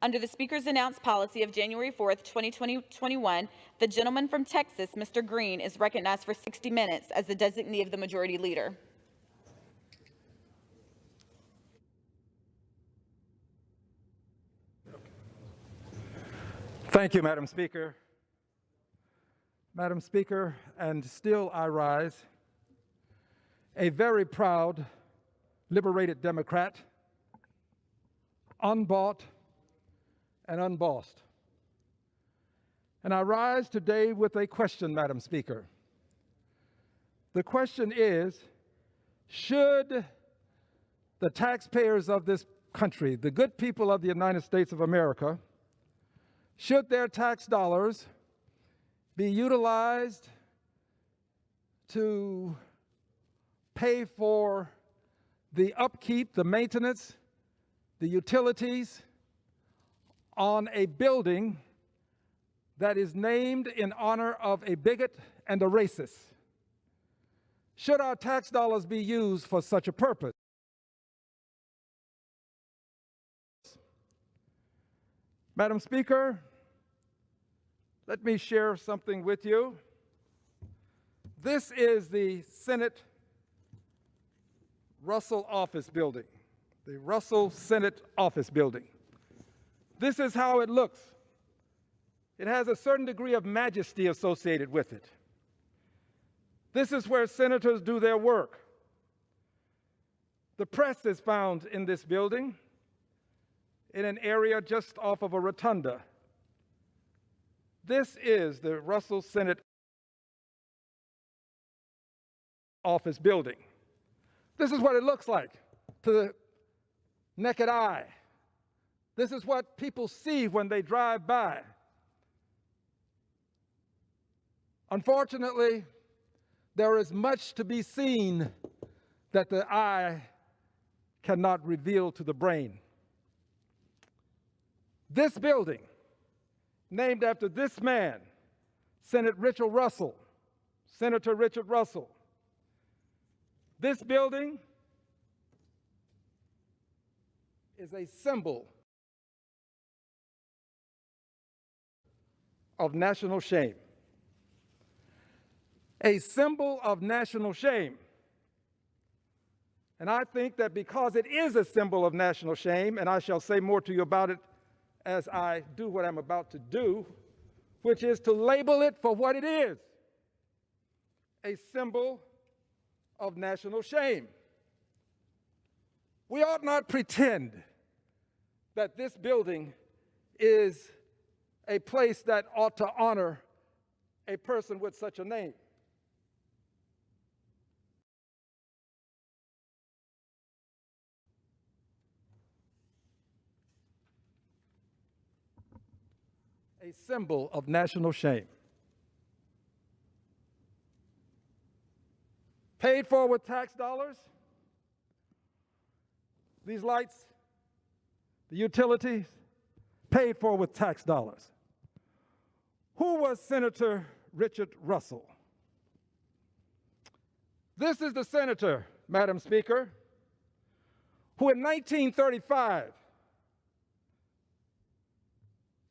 Under the Speaker's announced policy of January 4th, 2021, the gentleman from Texas, Mr. Green, is recognized for 60 minutes as the designee of the Majority Leader. Thank you, Madam Speaker. Madam Speaker, and still I rise, a very proud, liberated Democrat, unbought and unbossed. And I rise today with a question, Madam Speaker. The question is, should the taxpayers of this country, the good people of the United States of America, should their tax dollars be utilized to pay for the upkeep, the maintenance, the utilities on a building that is named in honor of a bigot and a racist? Should our tax dollars be used for such a purpose? Madam Speaker, let me share something with you. This is the Senate Russell Office Building, the Russell Senate Office Building. This is how it looks. It has a certain degree of majesty associated with it. This is where senators do their work. The press is found in this building in an area just off of a rotunda. This is the Russell Senate Office Building. This is what it looks like to the naked eye. This is what people see when they drive by. Unfortunately, there is much to be seen that the eye cannot reveal to the brain. This building, named after this man, Senator Richard Russell, this building is a symbol of national shame. A symbol of national shame. And I think that because it is a symbol of national shame, and I shall say more to you about it as I do what I'm about to do, which is to label it for what it is, a symbol of national shame. We ought not pretend that this building is a place that ought to honor a person with such a name. A symbol of national shame. Paid for with tax dollars. These lights, the utilities, paid for with tax dollars. Who was Senator Richard Russell? This is the senator, Madam Speaker, who in 1935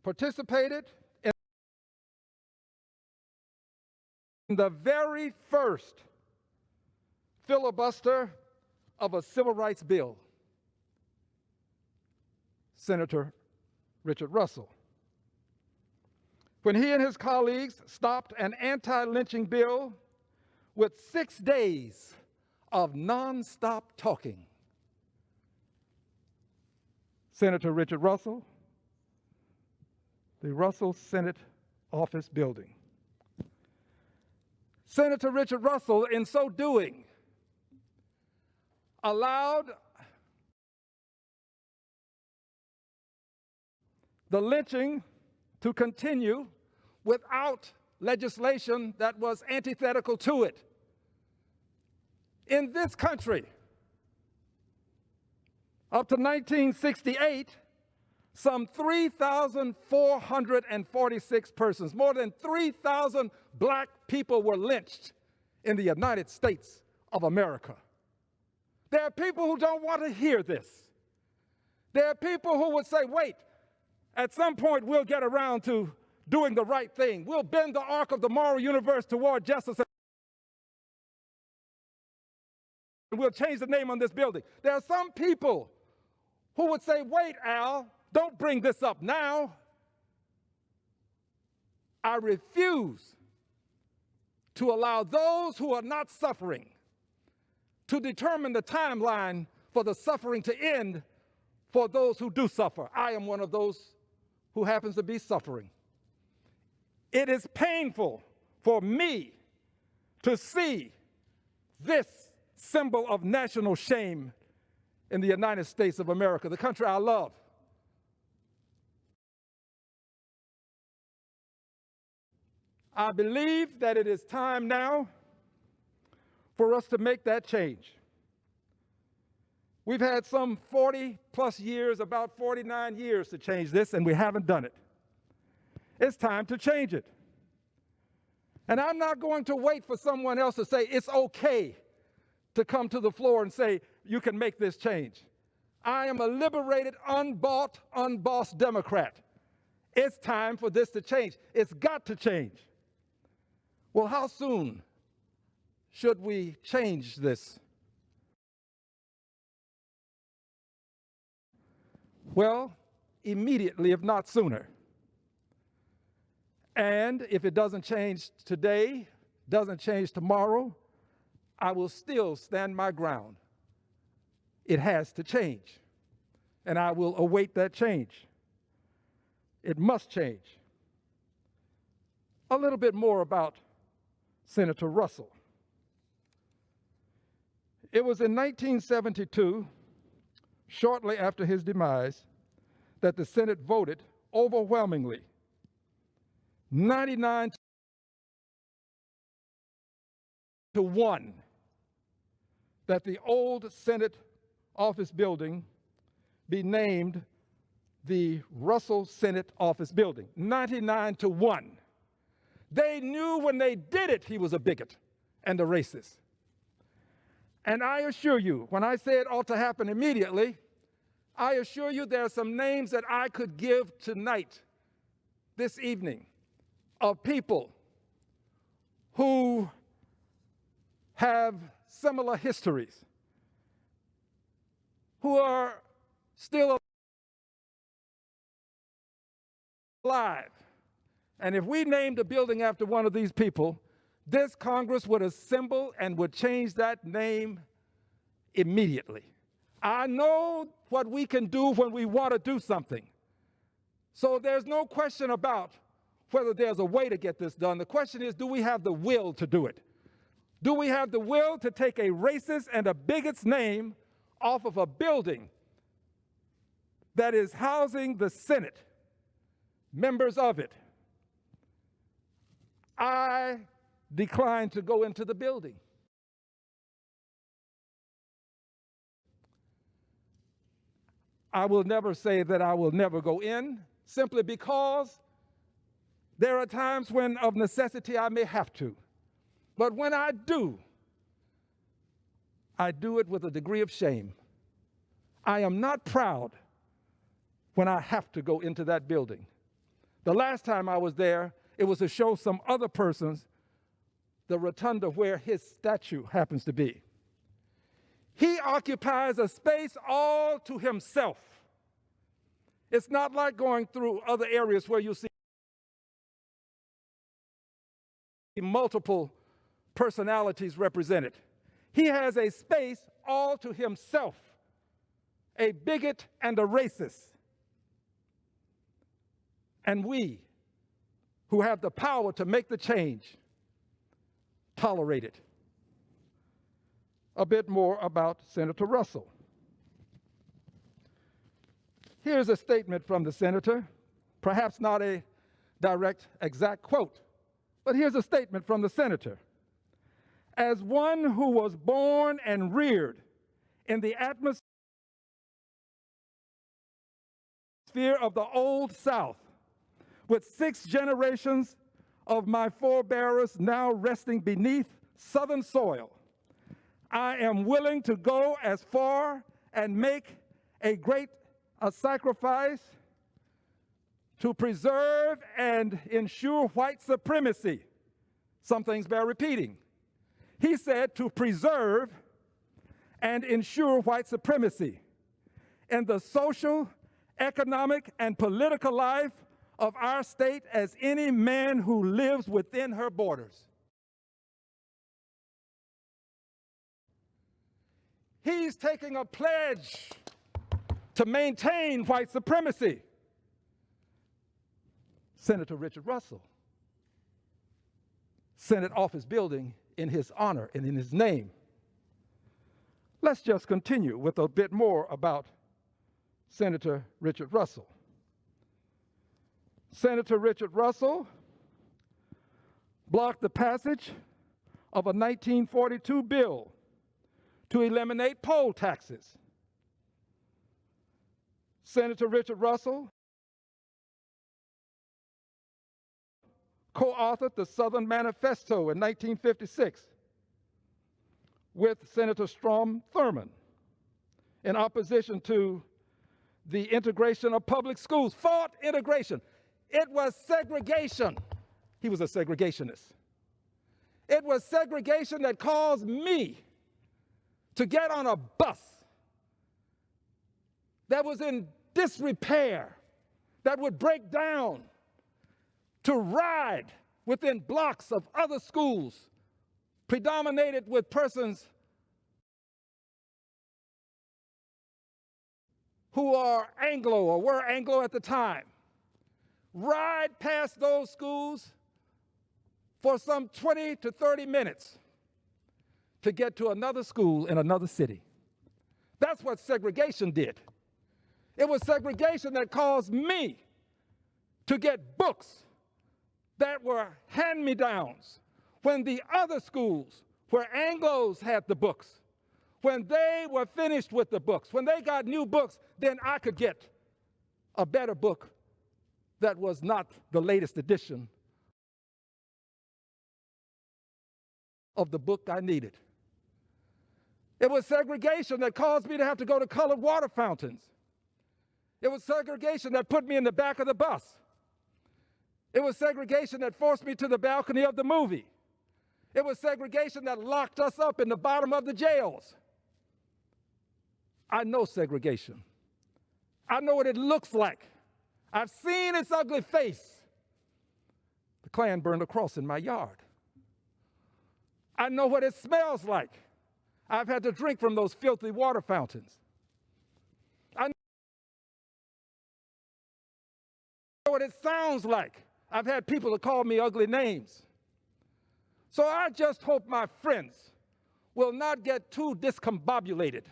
participated in the very first filibuster of a civil rights bill. Senator Richard Russell. When he and his colleagues stopped an anti-lynching bill with 6 days of nonstop talking. Senator Richard Russell, the Russell Senate Office Building. Senator Richard Russell, in so doing, allowed the lynching to continue without legislation that was antithetical to it. In this country, up to 1968, some 3,446 persons, more than 3,000 black people were lynched in the United States of America. There are people who don't want to hear this. There are people who would say, wait, At some point, we'll get around to doing the right thing. We'll bend the arc of the moral universe toward justice, and we'll change the name on this building. There are some people who would say, wait, Al, don't bring this up now. I refuse to allow those who are not suffering to determine the timeline for the suffering to end for those who do suffer. I am one of those who happens to be suffering. It is painful for me to see this symbol of national shame in the United States of America, the country I love. I believe that it is time now for us to make that change. We've had some 40 plus years, about 49 years to change this, and we haven't done it. It's time to change it. And I'm not going to wait for someone else to say it's okay to come to the floor and say you can make this change. I am a liberated, unbought, unbossed Democrat. It's time for this to change. It's got to change. Well, how soon should we change this? Well, immediately, if not sooner. And if it doesn't change today, doesn't change tomorrow, I will still stand my ground. It has to change, and I will await that change. It must change. A little bit more about Senator Russell. It was in 1972, shortly after his demise, that the Senate voted overwhelmingly, 99 to 1, that the old Senate office building be named the Russell Senate Office Building, 99 to 1. They knew when they did it he was a bigot and a racist. And I assure you, when I say it ought to happen immediately, I assure you there are some names that I could give tonight, this evening, of people who have similar histories, who are still alive. And if we named a building after one of these people, this Congress would assemble and would change that name immediately. I know what we can do when we want to do something. So there's no question about whether there's a way to get this done. The question is, do we have the will to do it? Do we have the will to take a racist and a bigot's name off of a building that is housing the Senate, members of it? I decline to go into the building. I will never say that I will never go in, simply because there are times when of necessity I may have to. But when I do it with a degree of shame. I am not proud when I have to go into that building. The last time I was there, it was to show some other persons the rotunda where his statue happens to be. He occupies a space all to himself. It's not like going through other areas where you see multiple personalities represented. He has a space all to himself, a bigot and a racist. And we, who have the power to make the change, tolerate it. A bit more about Senator Russell. Here's a statement from the senator, perhaps not a direct, exact quote, but here's a statement from the senator. As one who was born and reared in the atmosphere of the Old South, with 6 generations of my forebears now resting beneath Southern soil, I am willing to go as far and make a sacrifice to preserve and ensure white supremacy. Some things bear repeating. He said to preserve and ensure white supremacy in the social, economic, and political life of our state as any man who lives within her borders. He's taking a pledge to maintain white supremacy. Senator Richard Russell, Senate office building in his honor and in his name. Let's just continue with a bit more about Senator Richard Russell. Senator Richard Russell blocked the passage of a 1942 bill to eliminate poll taxes. Senator Richard Russell co-authored the Southern Manifesto in 1956 with Senator Strom Thurmond in opposition to the integration of public schools. Fought integration. It was segregation. He was a segregationist. It was segregation that caused me to get on a bus that was in disrepair, that would break down, to ride within blocks of other schools predominated with persons who are Anglo or were Anglo at the time. Ride past those schools for some 20 to 30 minutes to get to another school in another city. That's what segregation did. It was segregation that caused me to get books that were hand-me-downs when the other schools where Anglos had the books, when they were finished with the books, when they got new books, then I could get a better book that was not the latest edition of the book I needed. It was segregation that caused me to have to go to colored water fountains. It was segregation that put me in the back of the bus. It was segregation that forced me to the balcony of the movie. It was segregation that locked us up in the bottom of the jails. I know segregation. I know what it looks like. I've seen its ugly face. The Klan burned a cross in my yard. I know what it smells like. I've had to drink from those filthy water fountains. I know what it sounds like. I've had people to call me ugly names. So I just hope my friends will not get too discombobulated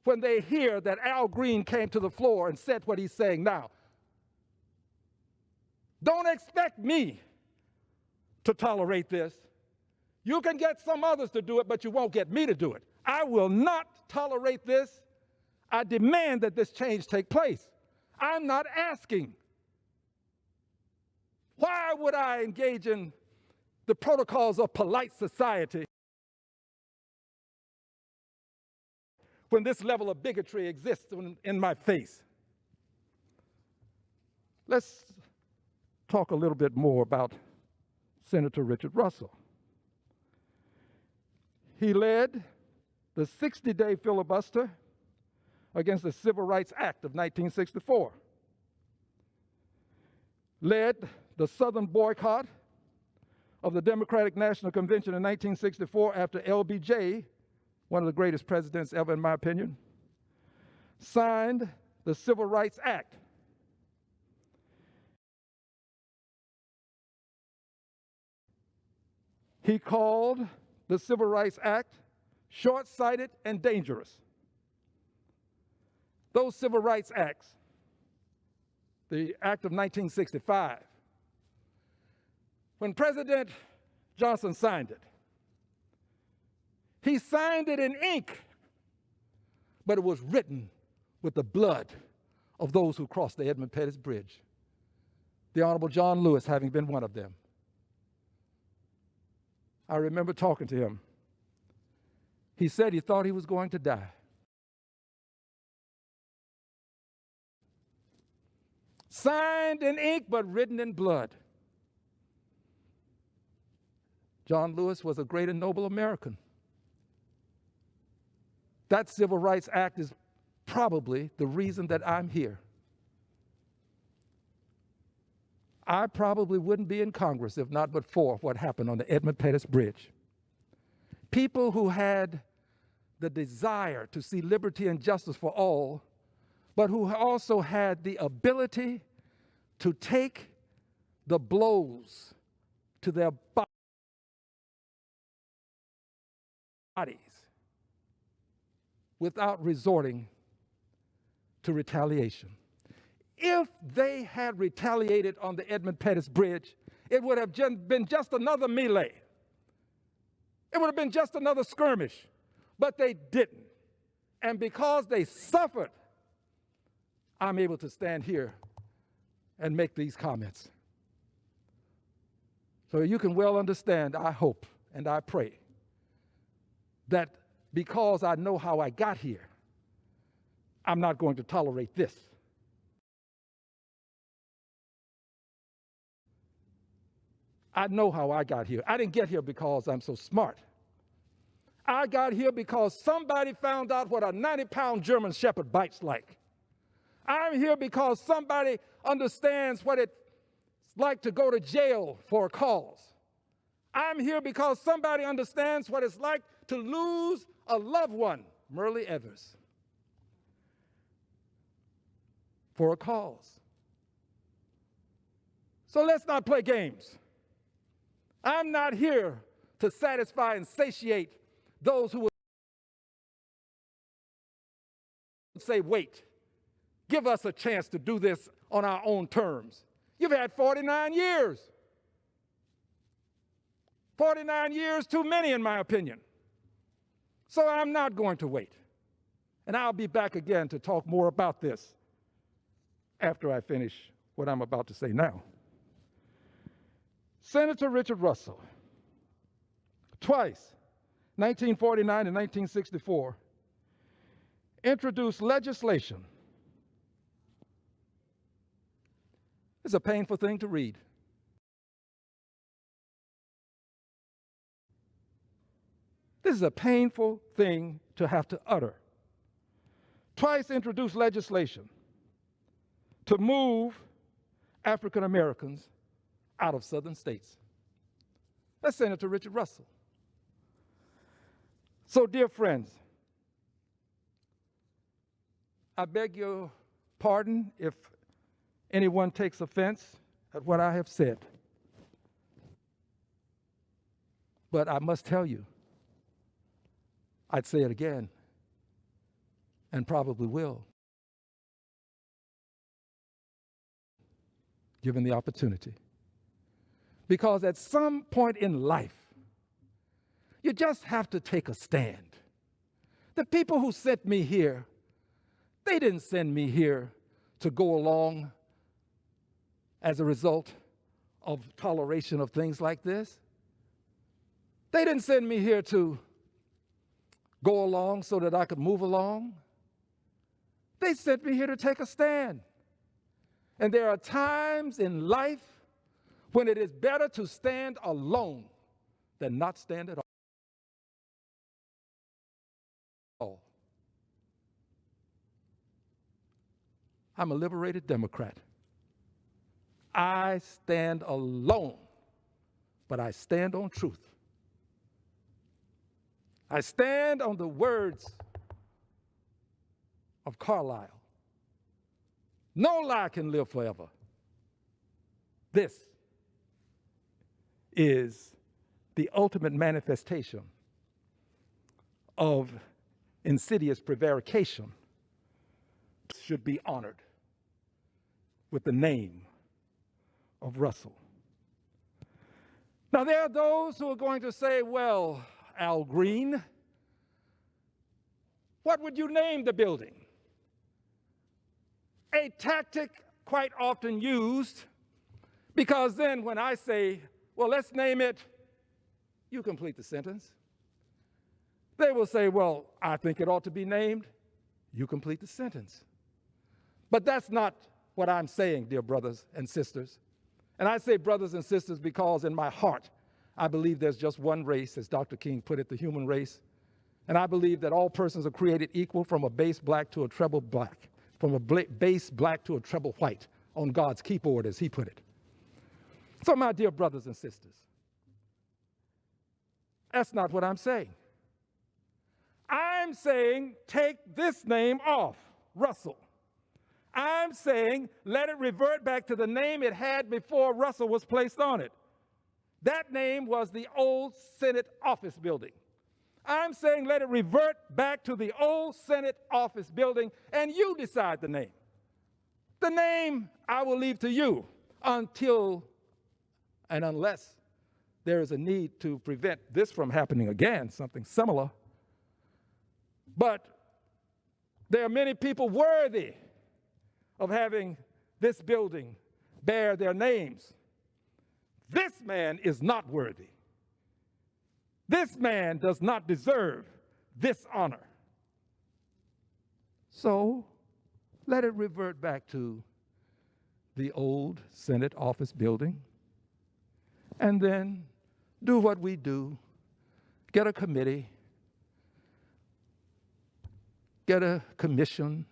when they hear that Al Green came to the floor and said what he's saying now. Don't expect me to tolerate this. You can get some others to do it, but you won't get me to do it. I will not tolerate this. I demand that this change take place. I'm not asking. Why would I engage in the protocols of polite society when this level of bigotry exists in my face? Let's talk a little bit more about Senator Richard Russell. He led the 60-day filibuster against the Civil Rights Act of 1964, led the Southern boycott of the Democratic National Convention in 1964 after Bldg, one of the greatest presidents ever in my opinion, signed the Civil Rights Act. He called the Civil Rights Act short-sighted and dangerous. Those Civil Rights Acts, the Act of 1965, when President Johnson signed it, he signed it in ink, but it was written with the blood of those who crossed the Edmund Pettus Bridge, the Honorable John Lewis having been one of them. I remember talking to him. He said he thought he was going to die. signed in ink but written in blood. John Lewis was a great and noble American. That Civil Rights Act is probably the reason that I'm here. I probably wouldn't be in Congress if not but for what happened on the Edmund Pettus Bridge. People who had the desire to see liberty and justice for all, but who also had the ability to take the blows to their bodies without resorting to retaliation. If they had retaliated on the Edmund Pettus Bridge, it would have been just another melee. It would have been just another skirmish, but they didn't. And because they suffered, I'm able to stand here and make these comments. So you can well understand, I hope and I pray, that because I know how I got here, I'm not going to tolerate this. I know how I got here. I didn't get here because I'm so smart. I got here because somebody found out what a 90-pound German Shepherd bites like. I'm here because somebody understands what it's like to go to jail for a cause. I'm here because somebody understands what it's like to lose a loved one, Merle Evers, for a cause. So let's not play games. I'm not here to satisfy and satiate those who would say, wait, give us a chance to do this on our own terms. You've had 49 years. 49 years too many, in my opinion. So I'm not going to wait. And I'll be back again to talk more about this after I finish what I'm about to say now. Senator Richard Russell, twice, 1949 and 1964, introduced legislation. It's a painful thing to read. This is a painful thing to have to utter. Twice introduced legislation to move African Americans out of southern states. That's Senator Richard Russell. So, dear friends, I beg your pardon if anyone takes offense at what I have said. But I must tell you, I'd say it again, and probably will, given the opportunity. Because at some point in life, you just have to take a stand. The people who sent me here, they didn't send me here to go along as a result of toleration of things like this. They didn't send me here to go along so that I could move along. They sent me here to take a stand. And there are times in life when it is better to stand alone than not stand at all. I'm a liberated Democrat. I stand alone, but I stand on truth. I stand on the words of Carlyle. No lie can live forever. This is the ultimate manifestation of insidious prevarication. Should be honored with the name of Russell. Now, there are those who are going to say, well, Al Green, what would you name the building? A tactic quite often used, because then when I say, well, let's name it, you complete the sentence. They will say, well, I think it ought to be named, you complete the sentence. But that's not what I'm saying, dear brothers and sisters. And I say brothers and sisters because in my heart, I believe there's just one race, as Dr. King put it, the human race. And I believe that all persons are created equal from a base black to a treble black, from a base black to a treble white, on God's keyboard, as he put it. So my dear brothers and sisters, that's not what I'm saying. I'm saying take this name off, Russell. I'm saying let it revert back to the name it had before Russell was placed on it. That name was the old Senate office building. I'm saying let it revert back to the old Senate office building, and you decide the name. The name I will leave to you until and unless there is a need to prevent this from happening again, something similar. But there are many people worthy of having this building bear their names. This man is not worthy. This man does not deserve this honor. So let it revert back to the old Senate office building, and then do what we do, get a committee, get a commission,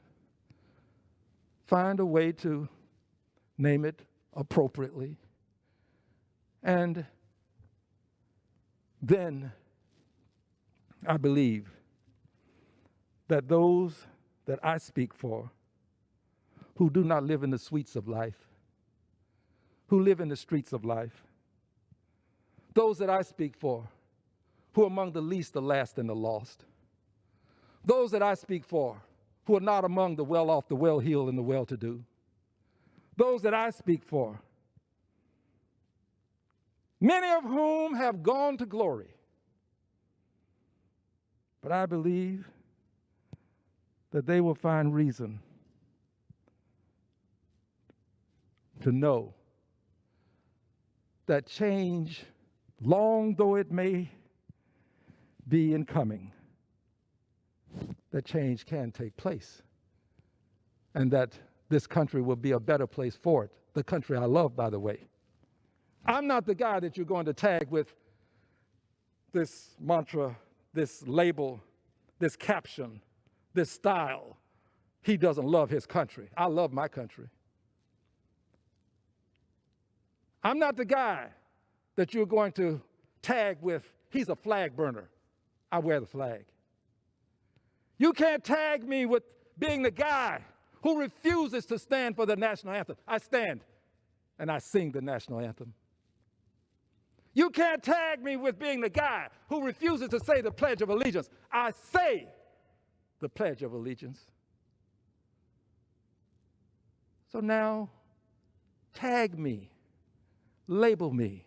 find a way to name it appropriately, and then I believe that those that I speak for, who do not live in the sweets of life, who live in the streets of life, those that I speak for, who are among the least, the last, and the lost, those that I speak for, who are not among the well-off, the well-heeled, and the well-to-do, those that I speak for, many of whom have gone to glory. But I believe that they will find reason to know that change, long though it may be in coming, that change can take place, and that this country will be a better place for it. The country I love, by the way. I'm not the guy that you're going to tag with this mantra, this label, this caption, this style. He doesn't love his country. I love my country. I'm not the guy that you're going to tag with, he's a flag burner. I wear the flag. You can't tag me with being the guy who refuses to stand for the national anthem. I stand and I sing the national anthem. You can't tag me with being the guy who refuses to say the Pledge of Allegiance. I say the Pledge of Allegiance. So now, tag me, label me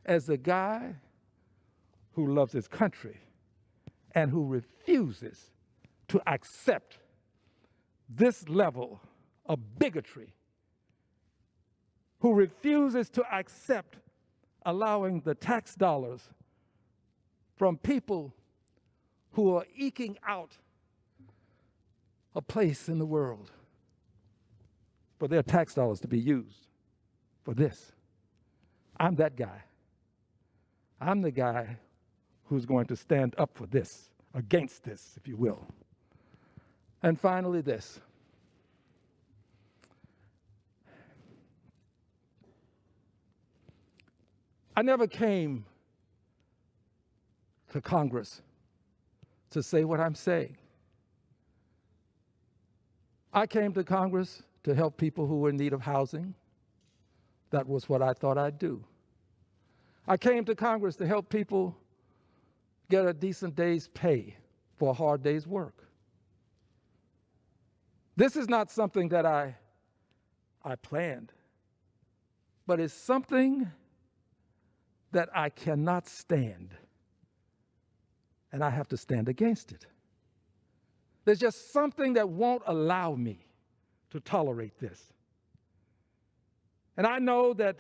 as the guy who loves his country and who refuses to accept this level of bigotry, who refuses to accept allowing the tax dollars from people who are eking out a place in the world for their tax dollars to be used for this. I'm that guy. I'm the guy who's going to stand up for this, against this, if you will. And finally, this. I never came to Congress to say what I'm saying. I came to Congress to help people who were in need of housing. That was what I thought I'd do. I came to Congress to help people get a decent day's pay for a hard day's work. This is not something that I planned, but it's something that I cannot stand, and I have to stand against it. There's just something that won't allow me to tolerate this. And I know that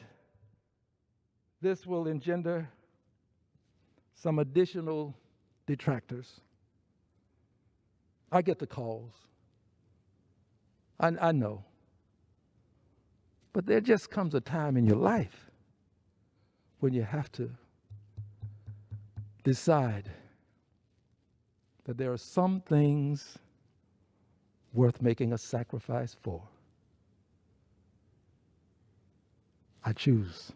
this will engender some additional detractors. I get the calls. I know. But there just comes a time in your life when you have to decide that there are some things worth making a sacrifice for. I choose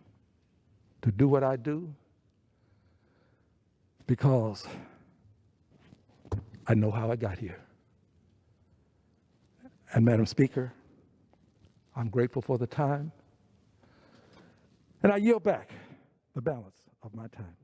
to do what I do because I know how I got here. And Madam Speaker, I'm grateful for the time, and I yield back the balance of my time.